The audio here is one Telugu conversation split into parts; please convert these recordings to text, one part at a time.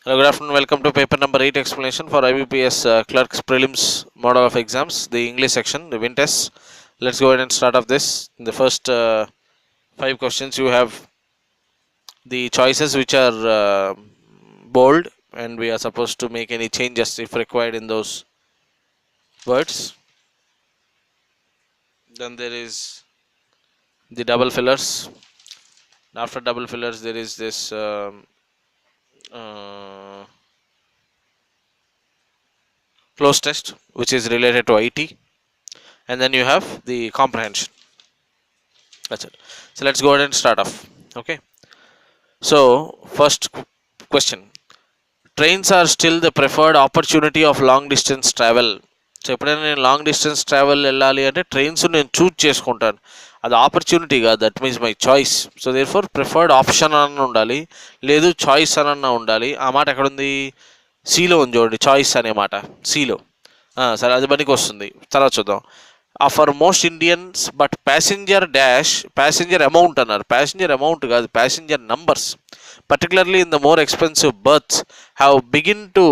Hello, good afternoon. Welcome to paper number 8 explanation for IBPS Clerks Prelims model of exams, the English section, the wind test. Let's go ahead and start off this. In the first 5 questions, you have the choices which are bold, and we are supposed to make any changes if required in those words. Then there is the double fillers. After double fillers, there is this close test, which is related to IT, and then you have the comprehension. That's it. So let's go ahead and start off. Okay. So first question: trains are still the preferred opportunity of long distance travel. So ఎప్పుడైనా నేను లాంగ్ డిస్టెన్స్ ట్రావెల్ వెళ్ళాలి అంటే ట్రైన్స్ నేను చూజ్ చేసుకుంటాను. అది ఆపర్చునిటీ కాదు, that means my choice. So therefore preferred option అన్న ఉండాలి, లేదు చాయిస్ అనన్నా ఉండాలి. ఆ మాట ఎక్కడుంది? సిలో ఉంది చూడండి, చాయిస్ అనే మాట సిలో. సరే, అది పనికి వస్తుంది, తర్వాత చూద్దాం. For most Indians but passenger dash passenger amount అన్నారు. ప్యాసింజర్ అమౌంట్ కాదు, passenger numbers. Particularly in the more expensive berths have begin to,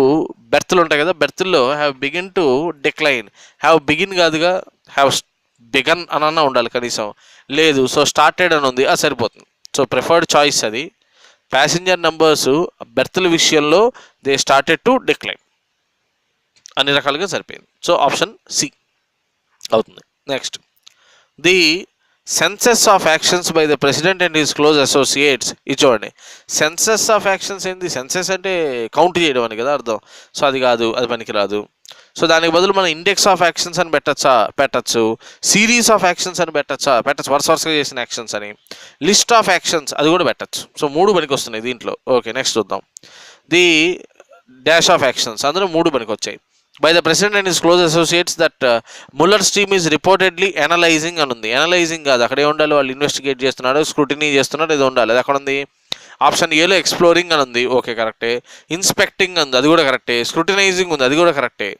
బెర్త్లు ఉంటాయి కదా, బెర్త్ల్లో have begin to decline. Have begin కాదుగా, హ్యావ్ బిగన్ అనన్నా ఉండాలి కనీసం. లేదు, సో స్టార్టెడ్ అని ఉంది, అది సరిపోతుంది. సో ప్రిఫర్డ్ చాయిస్ అది. ప్యాసింజర్ నంబర్స్ బెర్త్ల విషయంలో దే స్టార్టెడ్ టు డిక్లైన్. అన్ని రకాలుగా సరిపోయింది. సో ఆప్షన్ సి అవుతుంది. Next, the census of actions by the president and his close associates. ఇది చూడండి, సెన్సెస్ ఆఫ్ యాక్షన్స్ ఏంది? సెన్సెస్ అంటే కౌంట్ చేయడం అని కదా అర్థం. సో అది కాదు, అది పనికిరాదు. సో దానికి బదులు మనం ఇండెక్స్ ఆఫ్ యాక్షన్స్ అని పెట్టచ్చు. సిరీస్ ఆఫ్ యాక్షన్స్ అని పెట్టచ్చు, వరుసగా చేసిన యాక్షన్స్ అని. లిస్ట్ ఆఫ్ యాక్షన్స్ అది కూడా పెట్టచ్చు. సో 3 పనికి వస్తున్నాయి దీంట్లో. ఓకే, నెక్స్ట్ చూద్దాం. ది డాష్ ఆఫ్ యాక్షన్స్, అందులో 3 పనికి వచ్చాయి. By the president and his close associates that Muller's team is reportedly analysing అని ఉంది. అనలైజింగ్ కాదు, అక్కడే ఉండాలి, వాళ్ళు ఇన్వెస్టిగేట్ చేస్తున్నాడు, స్క్రూటినీ చేస్తున్నాడు, ఇది ఉండాలి. అది అక్కడ ఉంది. ఆప్షన్ ఏలో ఎక్స్ప్లోరింగ్ అని ఉంది, ఓకే కరెక్టే. ఇన్స్పెక్టింగ్ ఉంది, అది కూడా కరెక్టే. స్క్రూటినైజింగ్ ఉంది, అది కూడా కరెక్టే.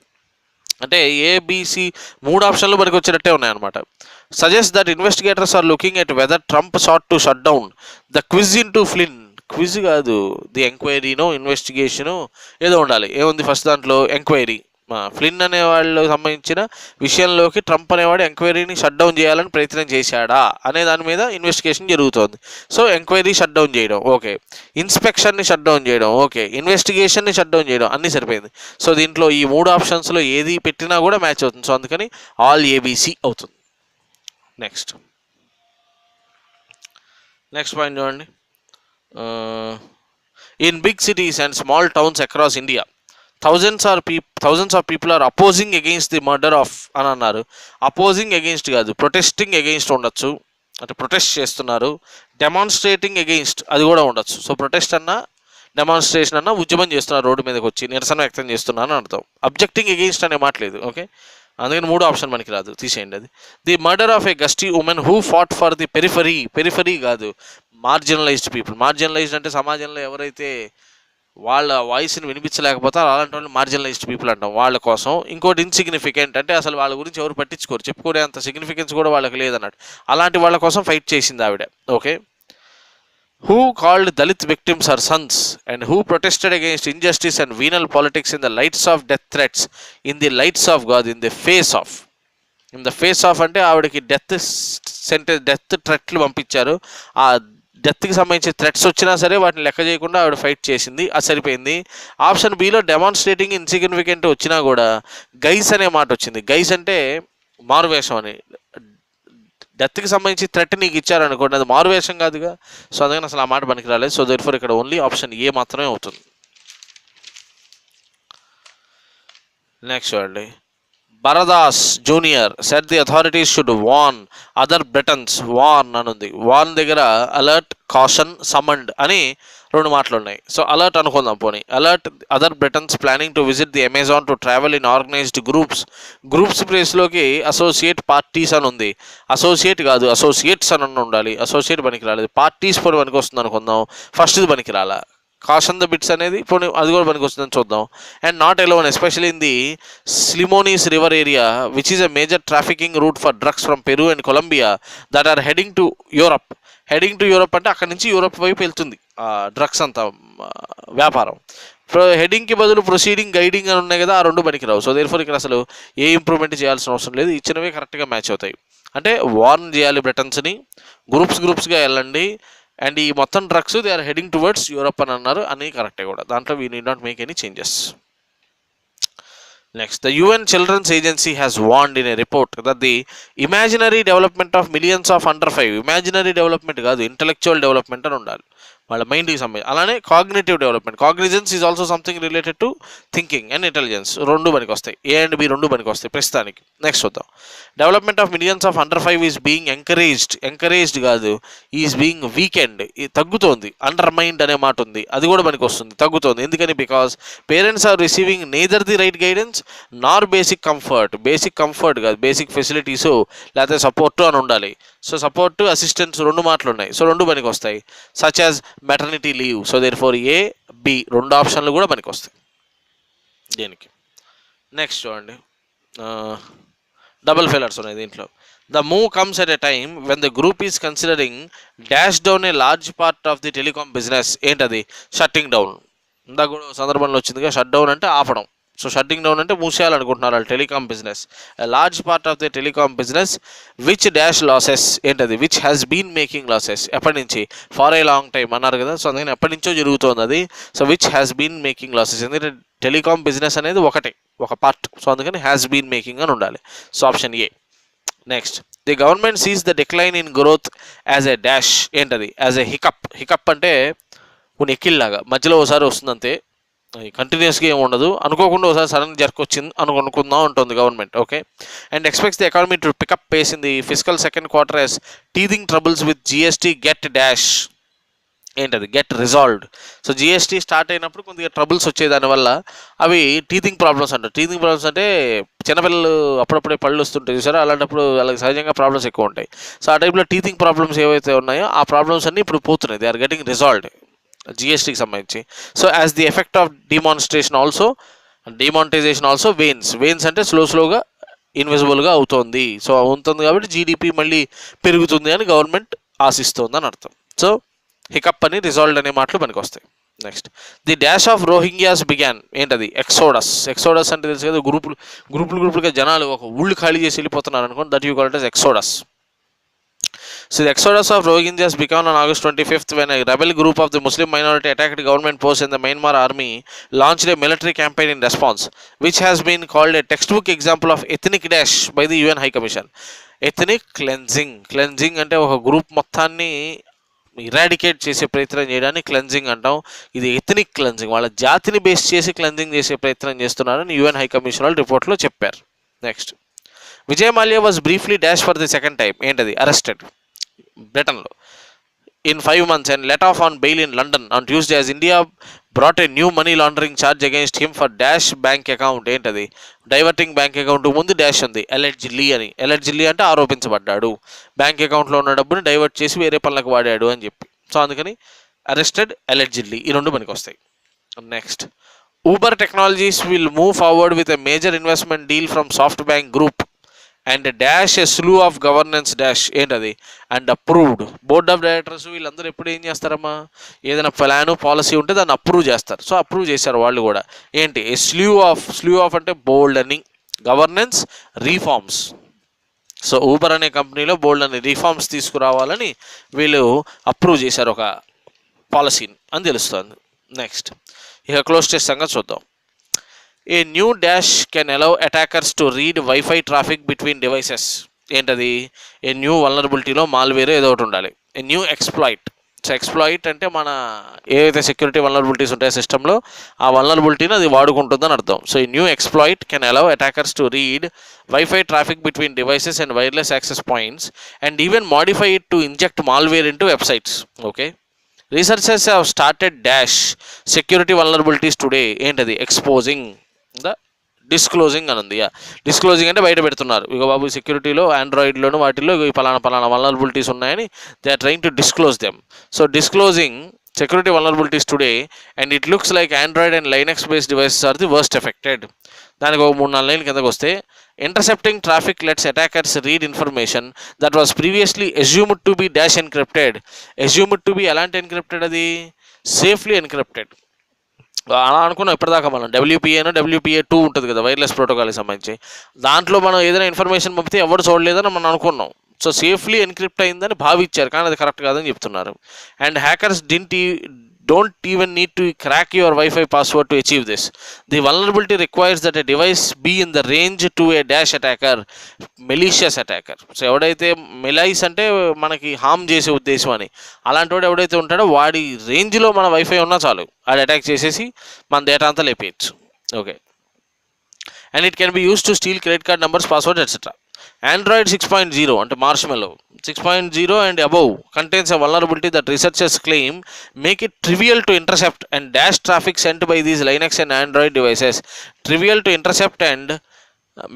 అంటే ఏబిసి 3 ఆప్షన్లు మనకి వచ్చేటట్టే ఉన్నాయన్నమాట. Suggest that investigators are looking at whether Trump sought to shut down the quiz into Flynn. Quiz కాదు, ది ఎంక్వైరీనో ఇన్వెస్టిగేషను ఏదో ఉండాలి. ఏముంది ఫస్ట్ దాంట్లో? ఎంక్వైరీ. ఫ్లిన్ అనే వాళ్ళకి సంబంధించిన విషయంలోకి ట్రంప్ అనేవాడు ఎంక్వైరీని షట్ డౌన్ చేయాలని ప్రయత్నం చేశాడా అనే దాని మీద ఇన్వెస్టిగేషన్ జరుగుతోంది. సో ఎంక్వైరీ షట్ డౌన్ చేయడం, ఓకే. ఇన్స్పెక్షన్ని షట్ డౌన్ చేయడం, ఓకే. ఇన్వెస్టిగేషన్ని షట్ డౌన్ చేయడం, అన్నీ సరిపోయింది. సో దీంట్లో ఈ 3 ఆప్షన్స్లో ఏది పెట్టినా కూడా మ్యాచ్ అవుతుంది. సో అందుకని ఆల్ ఏబిసి అవుతుంది. నెక్స్ట్ పాయింట్ చూడండి. In big cities and small towns across India thousands of people are opposing against the murder of అని అన్నారు. అపోజింగ్ అగెయిన్స్ట్ కాదు, ప్రొటెస్టింగ్ అగెయిన్స్ట్ ఉండొచ్చు, అంటే ప్రొటెస్ట్ చేస్తున్నారు. డెమాన్స్ట్రేటింగ్ అగెయిన్స్ట్ అది కూడా ఉండొచ్చు. సో ప్రొటెస్ట్ అన్నా డెమాన్స్ట్రేషన్ అన్నా ఉద్యమం చేస్తున్నారు, రోడ్డు మీదకి వచ్చి నిరసన వ్యక్తం చేస్తున్నాను అని అర్థం. అబ్జెక్టింగ్ అగెయిన్స్ట్ అనే మాట లేదు, ఓకే. అందుకని 3 ఆప్షన్ మనకి రాదు, తీసేయండి అది. ది మర్డర్ ఆఫ్ ఏ గస్టీ woman who fought for the periphery కాదు, మార్జినలైజ్డ్ పీపుల్. మార్జినలైజ్డ్ అంటే సమాజంలో ఎవరైతే వాళ్ళ వాయిస్ని వినిపించలేకపోతారు, అలాంటి వాళ్ళు మార్జినలైజ్డ్ పీపుల్ అంటాం, వాళ్ళ కోసం. ఇంకోటి ఇన్సిగ్నిఫికెంట్ అంటే అసలు వాళ్ళ గురించి ఎవరు పట్టించుకోరు, చెప్పుకోరే అంత సిగ్నిఫికెన్స్ కూడా వాళ్ళకి లేదన్నట్టు. అలాంటి వాళ్ళ కోసం ఫైట్ చేసింది ఆవిడ, okay. Who called Dalit victims her sons and who protested against injustice and venal politics in the lights of death threats in the lights of god in the face of అంటే ఆవిడకి డెత్ థ్రెట్లు పంపించారు. ఆ డెత్కి సంబంధించిన థ్రెట్స్ వచ్చినా సరే వాటిని లెక్క చేయకుండా ఆవిడ ఫైట్ చేసింది, అది సరిపోయింది. ఆప్షన్ బిలో డెమాన్స్ట్రేటింగ్ ఇన్సిగ్నిఫికెంట్ వచ్చినా కూడా గైస్ అనే మాట వచ్చింది. గైస్ అంటే మారువేషం అని. డెత్కి సంబంధించి థ్రెట్ నీకు ఇచ్చారనుకోండి, అది మారువేషం కాదుగా. సో అందుకని అసలు ఆ మాట పనికి రాలేదు. సో దేర్ఫోర్ ఇక్కడ ఓన్లీ ఆప్షన్ ఏ మాత్రమే అవుతుంది. నెక్స్ట్ చూడండి. Baradas Jr. said the authorities should warn other Britons. Warn అనుంది. వార్న్ దగ్గర అలర్ట్, కాషన్, సమండ్ అని 2 మాటలు ఉన్నాయి. సో అలర్ట్ అనుకుందాం పోనీ. Alert other Britons planning to visit the Amazon to travel in organised groups ప్లేస్లోకి అసోసియేట్ పార్టీస్ అని ఉంది. అసోసియేట్ కాదు, అసోసియేట్స్ అని ఉండాలి. అసోసియేట్ పనికి రాలేదు. పార్టీస్ పోనీ పనికి వస్తుంది అనుకుందాం. ఫస్ట్ది పనికి రాలా. కాషన్ ద బిట్స్ అనేది పోనీ అది కూడా పనికి వస్తుందని చూద్దాం. And not alone, especially in the Solimoes river area which is a major trafficking route for drugs from Peru and Colombia that are heading to Europe. అంటే అక్కడి నుంచి యూరప్ వైపు వెళ్తుంది డ్రగ్స్ అంతా వ్యాపారం. హెడింగ్కి బదులు ప్రొసీడింగ్, గైడింగ్ అని ఉన్నాయి కదా, ఆ రెండు పనికిరావు. సో దేర్ఫోర్ ఇక్కడ అసలు ఏ ఇంప్రూవ్మెంట్ చేయాల్సిన అవసరం లేదు, ఇచ్చినవే కరెక్ట్గా మ్యాచ్ అవుతాయి. అంటే వార్న్ చేయాలి బ్రిటన్స్ని, గ్రూప్స్గా వెళ్ళండి, అండ్ ఈ మొత్తం drugs they are heading towards Europe అని అన్నారు, అని కరెక్టే కూడా. దాంట్లో we need not make any changes. Next, the UN Children's Agency has warned in a report that the imaginary development of millions of under 5, imaginary development కాదు, intellectual development అని ఉండాలి వాళ్ళ మైండ్కి సంబంధించి. అలానే cognitive development, cognizance is also something related to thinking and intelligence, రెండు పనికి వస్తాయి, ఏ అండ్ బి రెండు పనికి వస్తాయి ప్రస్తుతానికి. నెక్స్ట్ చూద్దాం. Development of millions of under 5 is being encouraged కాదు, ఈజ్ బీయింగ్ వీకెండ్, తగ్గుతోంది. అండర్ మైండ్ అనే మాట ఉంది, అది కూడా పనికి వస్తుంది, తగ్గుతోంది. ఎందుకని? Because parents are receiving neither the right guidance nor basic comfort కాదు, బేసిక్ ఫెసిలిటీస్ లేకపోతే సపోర్టు అని ఉండాలి. సో సపోర్టు, అసిస్టెన్స్ రెండు మాటలు ఉన్నాయి, సో రెండు పనికి వస్తాయి. Such as maternity leave. So therefore A, B రెండు ఆప్షన్లు కూడా పనికి వస్తాయి దీనికి. నెక్స్ట్ చూడండి, డబుల్ ఫెయిలర్స్ ఉన్నాయి దీంట్లో. The move comes at a time when the group is considering dash down a large part of the telecom business. ఏంటది? Shutting down. ఇందాక కూడా సందర్భంలో వచ్చిందిగా, షట్ డౌన్ అంటే ఆపడం. సో షట్టింగ్ డౌన్ అంటే మూసేయాలనుకుంటున్నారు వాళ్ళు telecom business. Large part of the telecom business which dash losses. ఏంటది? Which has been making losses. ఎప్పటి నుంచి? ఫార్ ఏ లాంగ్ టైమ్ అన్నారు కదా, సో అందుకని ఎప్పటి నుంచో జరుగుతుంది అది. So which has been making losses, ఎందుకంటే టెలికాం బిజినెస్ అనేది ఒక పార్ట్, సో అందుకని హ్యాస్ బీన్ మేకింగ్ అని ఉండాలి. So option A. Next, the government sees the decline in growth as a dash. ఏంటది? యాజ్ ఎ హికప్ అంటే కొన్ని ఎక్కిల్లాగా మధ్యలో ఒకసారి వస్తుంది అంతే, కంటిన్యూస్గా ఏమి ఉండదు, అనుకోకుండా ఒకసారి సడన్ జర్క్ వచ్చింది అనుకుందాం ఉంటుంది government. Okay. And expects the economy to pick up pace in the physical second quarter as teething troubles with GST get dash. ఏంటది? Get resolved. So GST start అయినప్పుడు కొద్దిగా ట్రబుల్స్ వచ్చాయి, దానివల్ల అవి టీథింగ్ ప్రాబ్లమ్స్ అంటారు. టీథింగ్ ప్రాబ్లమ్స్ అంటే చిన్నపిల్లలు అప్పుడప్పుడే పళ్ళు వస్తుంటాయి చూసారా, అలాంటప్పుడు వాళ్ళకి సహజంగా ప్రాబ్లమ్స్ ఎక్కువ ఉంటాయి. సో ఆ టైప్లో టీథింగ్ ప్రాబ్లమ్స్ ఏవైతే ఉన్నాయో ఆ ప్రాబ్లమ్స్ అన్నీ ఇప్పుడు పోతున్నాయి, దే ఆర్ గెటింగ్ రిజాల్వ్డ్ జిఎస్టీకి సంబంధించి. So as the effect of demonetisation also wanes అంటే స్లోగా ఇన్విజిబుల్గా అవుతుంది. సో అవుతుంది కాబట్టి జీడిపి మళ్ళీ పెరుగుతుంది అని గవర్నమెంట్ ఆశిస్తుంది అని అర్థం. సో హికప్ అని రిజాల్వ్డ్ అనే మాటలు మనకు వస్తాయి. Next, the dash of Rohingyas began. ఏంటది? ఎక్సోడస్ అంటే తెలుసు కదా, గ్రూపులుగా జనాలు ఒక ఊళ్ళు ఖాళీ చేసి వెళ్ళిపోతున్నారు అనుకోండి, that you call it as exodus. So the exodus of Rohingyas began on August 25th when a rebel group of the Muslim minority attacked government posts in the Myanmar army launched a military campaign in response, which has been called a textbook example of ethnic dash by the UN High Commission. Ethnic cleansing అంటే ఒక గ్రూప్ మొత్తాన్ని ఇరాడికేట్ చేసే ప్రయత్నం చేయడాన్ని క్లెన్జింగ్ అంటాం. ఇది ఎథనిక్ క్లెన్జింగ్, వాళ్ళ జాతిని బేస్ చేసి క్లెన్జింగ్ చేసే ప్రయత్నం చేస్తున్నారని UN హై కమిషన్ వాళ్ళు రిపోర్ట్లో చెప్పారు. Next, Vijay Mallya was briefly dash for the second time. ఏంటది? అరెస్టెడ్ బ్రిటన్లో in 5 months and let off on bail in London on Tuesday as India brought a new money laundering charge against him for dash bank account. ఏంటది? డైవర్టింగ్ బ్యాంక్ అకౌంట్ ముందు డాష్ ఉంది, ఎలర్జిల్లీ అంటే ఆరోపించబడ్డాడు, బ్యాంక్ అకౌంట్లో ఉన్న డబ్బుని డైవర్ట్ చేసి వేరే పనులకు వాడాడు అని చెప్పి. సో అందుకని అరెస్టెడ్, ఎలర్జిల్లీ ఈ రెండు మనకి వస్తాయి. Next, Uber technologies will move forward with a major investment deal from SoftBank group and dash a slew of governance dash. ఏంటది? And approved. Board of directors వీళ్ళందరూ ఎప్పుడు ఏం చేస్తారమ్మా, ఏదైనా ప్లాను పాలసీ ఉంటే దాన్ని అప్రూవ్ చేస్తారు. సో అప్రూవ్ చేశారు వాళ్ళు కూడా. ఏంటి? స్లూ ఆఫ్ అంటే బోల్డ్ అని, గవర్నెన్స్ రీఫార్మ్స్. సో ఊబర్ అనే కంపెనీలో బోల్డ్ అని రీఫార్మ్స్ తీసుకురావాలని వీళ్ళు అప్రూవ్ చేశారు ఒక పాలసీని అని తెలుస్తుంది. నెక్స్ట్, ఇక క్లోజ్ టెస్ట్ సంగతి చూద్దాం. A new dash can allow attackers to read wifi traffic between devices. ఏంటది? ఏ న్యూ వల్నరబిలిటీలో మాల్వేర్ ఏదో ఒకటి ఉండాలి. A new exploit. So exploit అంటే మన ఏదైతే సెక్యూరిటీ వల్నరబిలిటీస్ ఉంటాయో సిస్టంలో ఆ వల్నరబిలిటీని అది వాడుకుంటుందని అర్థం. సో ఈ new exploit can allow attackers to read wifi traffic between devices and wireless access points and even modify it to inject malware into websites. Okay. Researchers have started dash security vulnerabilities today. ఏంటది? ఎక్స్పోజింగ్ ద డిస్క్లోజింగ్ అని ఉంది. డిస్క్లోజింగ్ అంటే బయట పెడుతున్నారు, ఇక బాబు సెక్యూరిటీలో ఆండ్రాయిడ్లోను వాటిల్లో ఈ పలానా వల్నరబిలిటీస్ ఉన్నాయని they are trying to disclose them. So disclosing security vulnerabilities today and it looks like Android and Linux based devices are the worst affected. దానికి ఒక 3-4 లైన్లు కిందకు వస్తే, intercepting traffic lets attackers read information that was previously assumed to be dash encrypted. Assumed to be ఎలాంటి encrypted? అది సేఫ్లీ encrypted. అలా అనుకున్నాం ఇప్పటిదాకా మనం WPA2 ఉంటుంది కదా, వైర్లెస్ ప్రోటోకాల్కి సంబంధించి. దాంట్లో మనం ఏదైనా ఇన్ఫర్మేషన్ పంపితే ఎవరు చూడలేదని మనం అనుకున్నాం. సో సేఫ్లీ ఎన్క్రిప్ట్ అయిందని భావించారు, కానీ అది కరెక్ట్ కాదని చెప్తున్నారు. And hackers don't even need to crack your Wi-Fi password to achieve this. The vulnerability requires that a device be in the range to a dash attacker, malicious attacker. So ఎవడైతే మెలైస్ అంటే మనకి హామ్ చేసే ఉద్దేశం అని, అలాంటి వాడు ఎవడైతే ఉంటాడో వాడి రేంజ్లో మన వైఫై ఉన్నా చాలు, అది అటాక్ చేసేసి మన డేటా అంతా లేపేయచ్చు. Okay, and it can be use to steal credit card numbers, password etcetera. Android 6.0 అంటే Marshmallow 6.0 and above contains a vulnerability that researchers claim make it trivial to intercept and dash traffic sent by these Linux and Android devices. Trivial to intercept and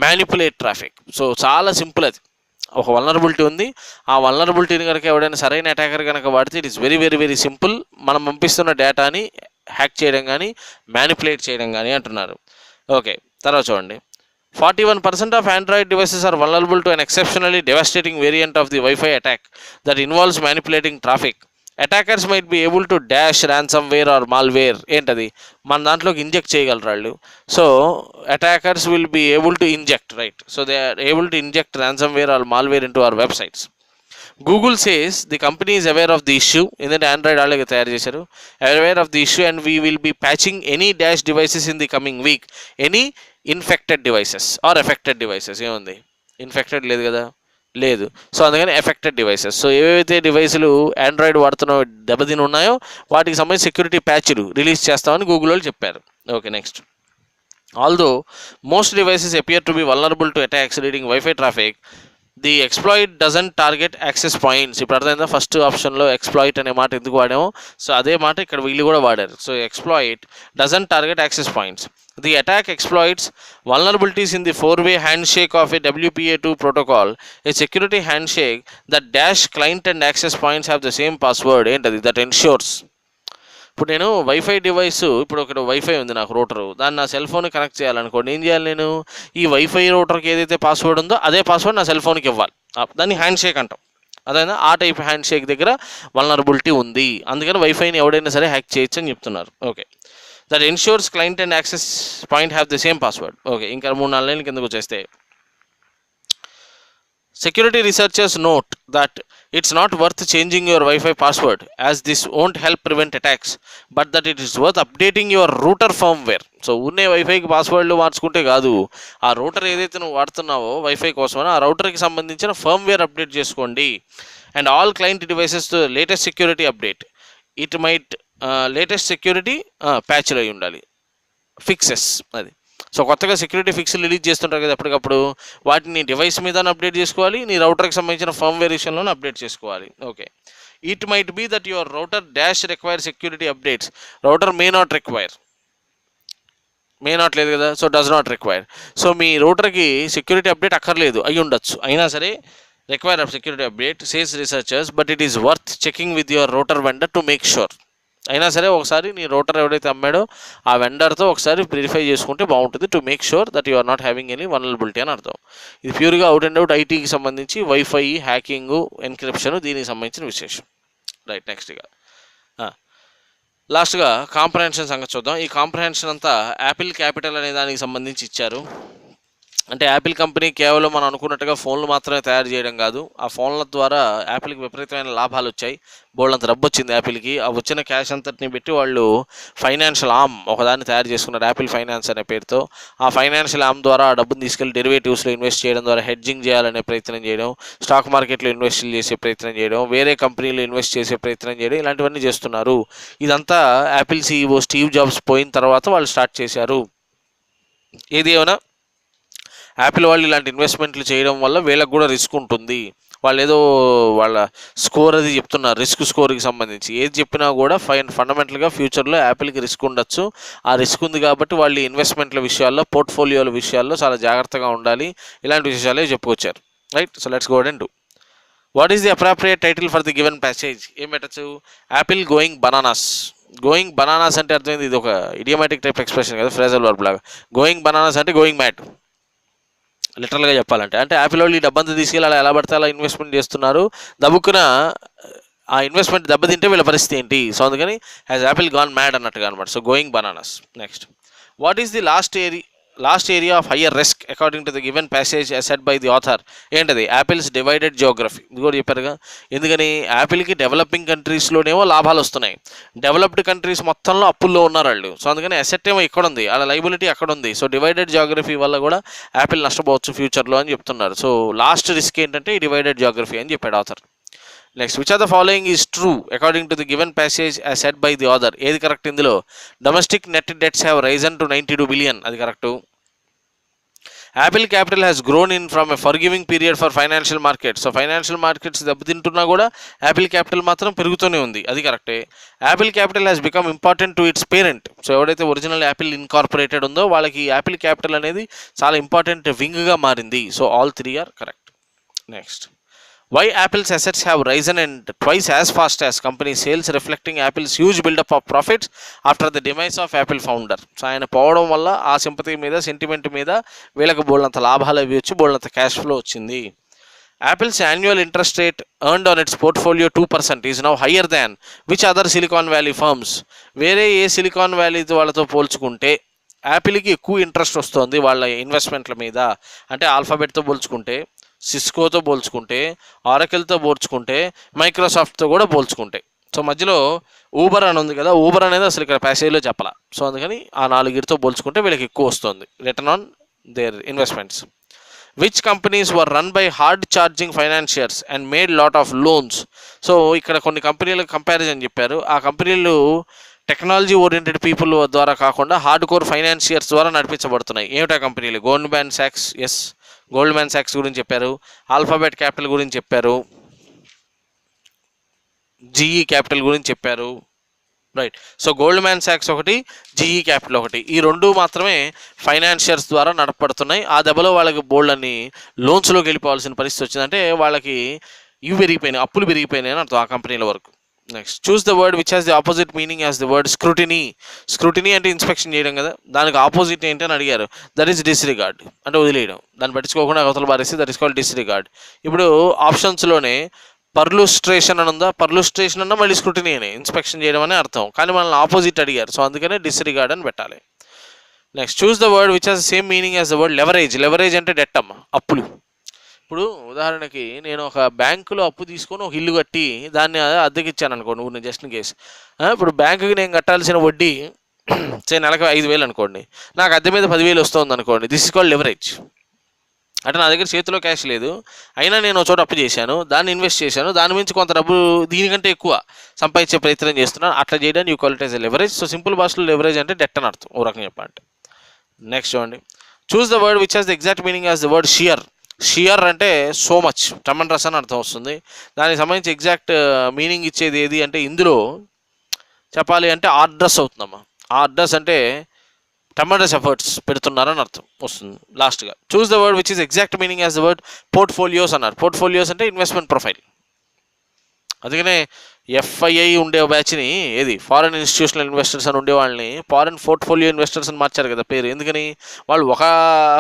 manipulate traffic. So చాలా సింపుల్. అది ఒక వల్నరబిలిటీ ఉంది, ఆ వల్నరబిలిటీని కనుక ఎవడైనా సరైన అటాకర్ కనుక వాడితే it is very very very simple మనం పంపిస్తున్న డేటాని హ్యాక్ చేయడం కానీ మ్యానిపులేట్ చేయడం కానీ అంటున్నారు. ఓకే, తర్వాత చూడండి. 41% of Android devices are vulnerable to an exceptionally devastating variant of the Wi-Fi attack that involves manipulating traffic. Attackers might be able to dash ransomware or malware. ఏంటది మన దాంట్లోకి ఇంజెక్ట్ చేయగలరు వాళ్ళు. So attackers will be able to inject, right. So they are able to inject ransomware or malware into our websites. Google says the company is aware of the issue. ఎందుకంటే ఆండ్రాయిడ్ వాళ్ళకి తయారు చేశారు. Aware of the issue and we will be patching any dash devices in the coming week. Any infected devices are affected devices. ఏముంది, ఇన్ఫెక్టెడ్ లేదు కదా, లేదు. సో అందుకని ఎఫెక్టెడ్ డివైసెస్. సో ఏవైతే డివైసులు ఆండ్రాయిడ్ వాడుతున్న దెబ్బతిని ఉన్నాయో వాటికి సంబంధించి సెక్యూరిటీ ప్యాచ్లు రిలీజ్ చేస్తామని గూగుల్ వాళ్ళు చెప్పారు. Okay, next. Although most devices appear to be vulnerable to attacks leading wifi traffic, the exploit doesn't target access points. ఇప్పుడు అర్థమైందా ఫస్ట్ ఆప్షన్లో ఎక్స్ప్లాయిట్ అనే మాట ఎందుకు వాడామో, సో అదే మాట ఇక్కడ వీళ్ళు కూడా వాడారు. So exploit doesn't target access points. The attack exploits vulnerabilities in the four-way handshake of a WPA2 protocol, a security handshake that dash client and access points have the same password. ఏంటది that ensures. ఇప్పుడు నేను వైఫై డివైస్, ఇప్పుడు ఒక వైఫై ఉంది నాకు రూటరు, దాన్ని నా సెల్ ఫోన్కి కనెక్ట్ చేయాలనుకోండి, ఏం చేయాలి నేను, ఈ వైఫై రూటర్కి ఏదైతే పాస్వర్డ్ ఉందో అదే పాస్వర్డ్ నా సెల్ ఫోన్కి ఇవ్వాలి. దాన్ని హ్యాండ్ షేక్ అంటాం. అదైనా ఆ టైప్ హ్యాండ్ షేక్ దగ్గర వల్నరబిలిటీ ఉంది, అందుకని వైఫైని ఎవడైనా సరే హ్యాక్ చేయొచ్చు అని చెప్తున్నారు. Okay, that ensures client and access point have the same password. Okay, ఇంకా 3-4 లైన్ల కిందకు వచ్చేస్తే, security researchers note that it's not worth changing your Wi-Fi password as this won't help prevent attacks, but that it is worth updating your router firmware. So ఉన్నే వైఫైకి పాస్వర్డ్లు మార్చుకుంటే కాదు, ఆ రూటర్ ఏదైతే నువ్వు వాడుతున్నావో వైఫై కోసమని ఆ రౌటర్కి సంబంధించిన ఫర్మ్వేర్ అప్డేట్ చేసుకోండి. And all client devices to latest security update. It might latest security ప్యాచ్లు అయి ఉండాలి, ఫిక్సెస్. అది సో కొత్తగా సెక్యూరిటీ ఫిక్స్లు రిలీజ్ చేస్తుంటారు కదా ఎప్పటికప్పుడు, వాటిని డివైస్ మీద అప్డేట్ చేసుకోవాలి, నీ రౌటర్కి సంబంధించిన ఫర్మ్వేర్ విషయంలోనే అప్డేట్ చేసుకోవాలి. Okay, it might be that your router dash require security updates. Router may not require, may not లేదు కదా, so does not require. So మీ రౌటర్కి సెక్యూరిటీ అప్డేట్ అక్కర్లేదు, అయి ఉండొచ్చు, అయినా సరే require a security update, says researchers, but it is worth checking with your router vendor to make sure. అయినా సరే ఒకసారి నీ రూటర్ ఎవడైతే అమ్మాడో ఆ వెండర్తో ఒకసారి వెరిఫై చేసుకుంటే బాగుంటుంది, to make sure that you are not having any vulnerability అని అర్థం. ఇది ప్యూర్గా అవుట్ అండ్ అవుట్ ఐటీకి సంబంధించి వైఫై, హ్యాకింగ్, ఎన్క్రిప్షన్ దీనికి సంబంధించిన విశేషం. రైట్, నెక్స్ట్గా లాస్ట్గా కాంప్రహెన్షన్ సంగతి చూద్దాం. ఈ కాంప్రహెన్షన్ అంతా యాపిల్ క్యాపిటల్ అనే దానికి సంబంధించి ఇచ్చారు. అంటే యాపిల్ కంపెనీ కేవలం మనం అనుకున్నట్టుగా ఫోన్లు మాత్రమే తయారు చేయడం కాదు, ఆ ఫోన్ల ద్వారా యాపిల్కి విపరీతమైన లాభాలు వచ్చాయి, బోల్డంత డబ్బు వచ్చింది యాపిల్కి. ఆ వచ్చిన క్యాష్ అంతటిని పెట్టి వాళ్ళు ఫైనాన్షియల్ ఆర్మ్ ఒకదాన్ని తయారు చేసుకున్నారు, యాపిల్ ఫైనాన్స్ అనే పేరుతో. ఆ ఫైనాన్షియల్ ఆర్మ్ ద్వారా ఆ డబ్బుని తీసుకెళ్లి డెరివేటివ్స్లో ఇన్వెస్ట్ చేయడం ద్వారా హెడ్జింగ్ చేయాలనే ప్రయత్నం చేయడం, స్టాక్ మార్కెట్లో ఇన్వెస్ట్ చేసే ప్రయత్నం చేయడం, వేరే కంపెనీలో ఇన్వెస్ట్ చేసే ప్రయత్నం చేయడం, ఇలాంటివన్నీ చేస్తున్నారు. ఇదంతా యాపిల్ CEO స్టీవ్ జాబ్స్ పోయిన తర్వాత వాళ్ళు స్టార్ట్ చేశారు. ఏది ఏమైనా యాపిల్ వాళ్ళు ఇలాంటి ఇన్వెస్ట్మెంట్లు చేయడం వల్ల వీళ్ళకి కూడా రిస్క్ ఉంటుంది. వాళ్ళు ఏదో వాళ్ళ స్కోర్ అది చెప్తున్నారు, రిస్క్ స్కోర్కి సంబంధించి ఏది చెప్పినా కూడా ఫండమెంటల్గా ఫ్యూచర్లో యాపిల్కి రిస్క్ ఉండొచ్చు. ఆ రిస్క్ ఉంది కాబట్టి వాళ్ళు ఇన్వెస్ట్మెంట్ల విషయాల్లో, పోర్ట్ఫోలియోల విషయాల్లో చాలా జాగ్రత్తగా ఉండాలి. ఇలాంటి విషయాలే చెప్పుకొచ్చారు. Right, so let's go and do. What is the appropriate title for the given passage? ఏం పెట్టచ్చు? Apple going bananas. Going bananas అంటే అర్థమైంది, ఇది ఒక ఇడియోమాటిక్ టైప్ ఎక్స్ప్రెషన్ కదా, ఫ్రేజల్ వర్బ్ లాగా. గోయింగ్ బనానాస్ అంటే గోయింగ్ మ్యాడ్ లిటరల్గా చెప్పాలంటే. అంటే యాపిల్ వాళ్ళు ఈ డబ్బంతా తీసుకెళ్ళి అలా ఎలా పడితే అలా ఇన్వెస్ట్మెంట్ చేస్తున్నారు. దబుక్కున ఆ ఇన్వెస్ట్మెంట్ దెబ్బతింటే వీళ్ళ పరిస్థితి ఏంటి? సో అందుకని హ్యాస్ యాపిల్ గాన్ మ్యాడ్ అన్నట్టుగా అనమాట. So going bananas. Next, what is the last area of higher risk according to the given passage set by the author? ఏంటది? Apple's divided geography. ఇది కూడా చెప్పారుగా. ఎందుకని? యాపిల్కి డెవలపింగ్ కంట్రీస్లోనేమో లాభాలు వస్తున్నాయి, డెవలప్డ్ కంట్రీస్ మొత్తంలో అప్పుల్లో ఉన్నారు వాళ్ళు. సో అందుకని అసెట్ ఏమో ఇక్కడ ఉంది, అలా లైబిలిటీ అక్కడ ఉంది. సో డివైడెడ్ జియోగ్రఫీ వల్ల కూడా యాపిల్ నష్టపోవచ్చు ఫ్యూచర్లో అని చెప్తున్నారు. సో లాస్ట్ రిస్క్ ఏంటంటే ఈ డివైడెడ్ జియోగ్రఫీ అని చెప్పాడు author. Next, which are the following is true according to the given passage as set by the author? ఏది కరెక్ట్ ఇందులో? Domestic net debts have risen to 92 billion, అది correct. Apple capital has grown in from a forgiving period for financial markets. So financial markets దెబ్బతింటున్నా కూడా యాపిల్ క్యాపిటల్ మాత్రం పెరుగుతూనే ఉంది, అది కరెక్టే. Apple capital has become important to its parent. So ఎవడైతే ఒరిజినల్ యాపిల్ ఇన్కార్పొరేటెడ్ ఉందో వాళ్ళకి యాపిల్ క్యాపిటల్ అనేది చాలా ఇంపార్టెంట్ వింగ్గా మారింది. So all three are correct. Next, why Apple's assets have risen and twice as fast as company sales, reflecting Apple's huge buildup of profits after the demise of Apple founder? So ఆయన పోవడం వల్ల ఆ సింపతి మీద, సెంటిమెంట్ మీద వీళ్ళకి బోల్డంత లాభాలు అవి వచ్చి బోల్డంత క్యాష్ ఫ్లో వచ్చింది. Apple's annual interest rate earned on its portfolio 2% is now higher than which other Silicon Valley firms? వేరే ఏ సిలికాన్ వ్యాలీ వాళ్ళతో పోల్చుకుంటే యాపిల్కి ఎక్కువ ఇంట్రెస్ట్ వస్తుంది వాళ్ళ ఇన్వెస్ట్మెంట్ల మీద అంటే ఆల్ఫాబెట్తో పోల్చుకుంటే, సిస్కోతో పోల్చుకుంటే, ఆరకిల్తో పోల్చుకుంటే, మైక్రోసాఫ్ట్తో కూడా పోల్చుకుంటే. సో మధ్యలో ఊబర్ అని ఉంది కదా, ఊబర్ అనేది అసలు ఇక్కడ ప్యాసేజ్లో చెప్పాల. సో అందుకని ఆ నాలుగిటితో పోల్చుకుంటే వీళ్ళకి ఎక్కువ వస్తుంది return on their investments. Which companies were run by hard charging financiers and made lot of loans? So ఇక్కడ కొన్ని కంపెనీలకు కంపారిజన్ చెప్పారు. ఆ కంపెనీలు టెక్నాలజీ ఓరియంటెడ్ పీపుల్ ద్వారా కాకుండా హార్డ్ కోర్ ఫైనాన్షియర్స్ ద్వారా నడిపించబడుతున్నాయి. ఏమిటా కంపెనీలు? Goldman socks, yes Goldman socks గురించి చెప్పారు, ఆల్ఫాబెట్ క్యాపిటల్ గురించి చెప్పారు, జీఈ క్యాపిటల్ గురించి చెప్పారు, రైట్. సో గోల్డ్మ్యాన్ సాక్స్ ఒకటి, జీఈ క్యాపిటల్ ఒకటి, ఈ రెండు మాత్రమే ఫైనాన్షియర్స్ ద్వారా నడపడుతున్నాయి. ఆ దెబ్బలో వాళ్ళకి బోల్డ్ అని లోన్స్లోకి వెళ్ళిపోవాల్సిన పరిస్థితి వచ్చింది. అంటే వాళ్ళకి ఇవి పెరిగిపోయినాయి, అప్పులు పెరిగిపోయినాయి అని అర్థం ఆ కంపెనీల వరకు. Next, choose the word which has the opposite meaning as the word scrutiny. Scrutiny అంటే ఇన్స్పెక్షన్ చేయడం కదా, దానికి ఆపోజిట్ ఏంటి అని అడిగారు. దట్ ఈస్ డిస్రిగార్డ్, అంటే వదిలేయడం, దాన్ని పట్టించుకోకుండా అవతల బారేసి, దట్ ఈస్ కాల్డ్ డిస్రిగార్డ్. ఇప్పుడు ఆప్షన్స్లోనే పర్లుస్ట్రేషన్ అని ఉందా, పర్లుస్ట్రేషన్ అన్నా మళ్ళీ స్క్రూటినీ అని, ఇన్స్పెక్షన్ చేయడం అని అర్థం, కానీ మనల్ని ఆపోజిట్ అడిగారు. సో అందుకనే డిస్రిగార్డ్ అని పెట్టాలి. Next, choose the word which has same meaning as the word leverage. Leverage అంటే డెట్ అమ్మ, అప్పులు. ఇప్పుడు ఉదాహరణకి నేను ఒక బ్యాంకులో అప్పు తీసుకొని ఒక ఇల్లు కట్టి దాన్ని అద్దెకి ఇచ్చాను అనుకోండి, ఊరిని జస్ట్ ఇన్ కేసు. ఇప్పుడు బ్యాంకుకి నేను కట్టాల్సిన వడ్డీ నెలకు 5,000 అనుకోండి, నాకు అద్దె మీద 10,000 వస్తుంది అనుకోండి. This is called leverage. అంటే నా దగ్గర చేతిలో క్యాష్ లేదు, అయినా నేను ఒక చోట అప్పు చేశాను, దాన్ని ఇన్వెస్ట్ చేశాను, దాని నుంచి కొంత డబ్బు దీనికంటే ఎక్కువ సంపాదించే ప్రయత్నం చేస్తున్నాను. అట్లా చేయడానికి you call it as a leverage. So simple భాషలో లెవరేజ్ అంటే డెట్ అని అర్థం, ఓ రకంగా చెప్పాలంటే. నెక్స్ట్ చూడండి, choose the word which has the exact meaning as the word shear. Shear అంటే సో మచ్, ట్రమెండస్ అని అర్థం వస్తుంది. దానికి సంబంధించి ఎగ్జాక్ట్ మీనింగ్ ఇచ్చేది ఏది అంటే ఇందులో చెప్పాలి అంటే ఆర్డర్స్ అవుతుందమ్మా. ఆర్డర్స్ అంటే ట్రమెండస్ ఎఫర్ట్స్ పెడుతున్నారని అర్థం వస్తుంది లాస్ట్గా. Choose the word which is exact meaning as the word portfolios అన్నారు. పోర్ట్ఫోలియోస్ అంటే ఇన్వెస్ట్మెంట్ ప్రొఫైల్. అందుకనే ఎఫ్ఐఐ ఉండే బ్యాచ్ని ఏది ఫారెన్ ఇన్స్టిట్యూషనల్ ఇన్వెస్టర్స్ అని ఉండే వాళ్ళని ఫారెన్ పోర్ట్ఫోలియో ఇన్వెస్టర్స్ అని మార్చారు కదా పేరు. ఎందుకని? వాళ్ళు ఒక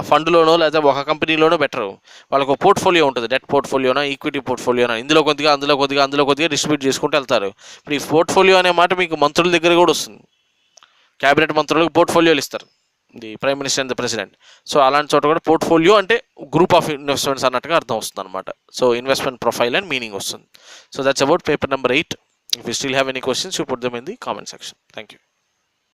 ఫండ్లోనో లేదా ఒక కంపెనీలోనో బెటరు, వాళ్ళకు ఒక పోర్ట్ఫోలియో ఉంటుంది, డెట్ పోర్ట్ఫోలియోనా, ఈక్విటీ పోర్ట్ఫోలియోనా, ఇందులో కొద్దిగా అందులో కొద్దిగా అందులో కొద్దిగా డిస్ట్రిబ్యూట్ చేసుకుంటూ వెళ్తారు. ఇప్పుడు ఈ పోర్ట్ఫోలియో అనే మాట మీకు మంత్రుల దగ్గర కూడా వస్తుంది. క్యాబినెట్ మంత్రులకు పోర్ట్ఫోలియోలు ఇస్తారు, the prime minister and the president. So అలాంటి చోట కూడా పోర్ట్ఫోలియో అంటే గ్రూప్ ఆఫ్ ఇన్వెస్ట్మెంట్స్ అన్నట్టుగా అర్థం వస్తుంది అనమాట. So investment profile and meaning వస్తుంది. So that's about paper number 8. If you still have any questions, you put them in the comment section. Thank you.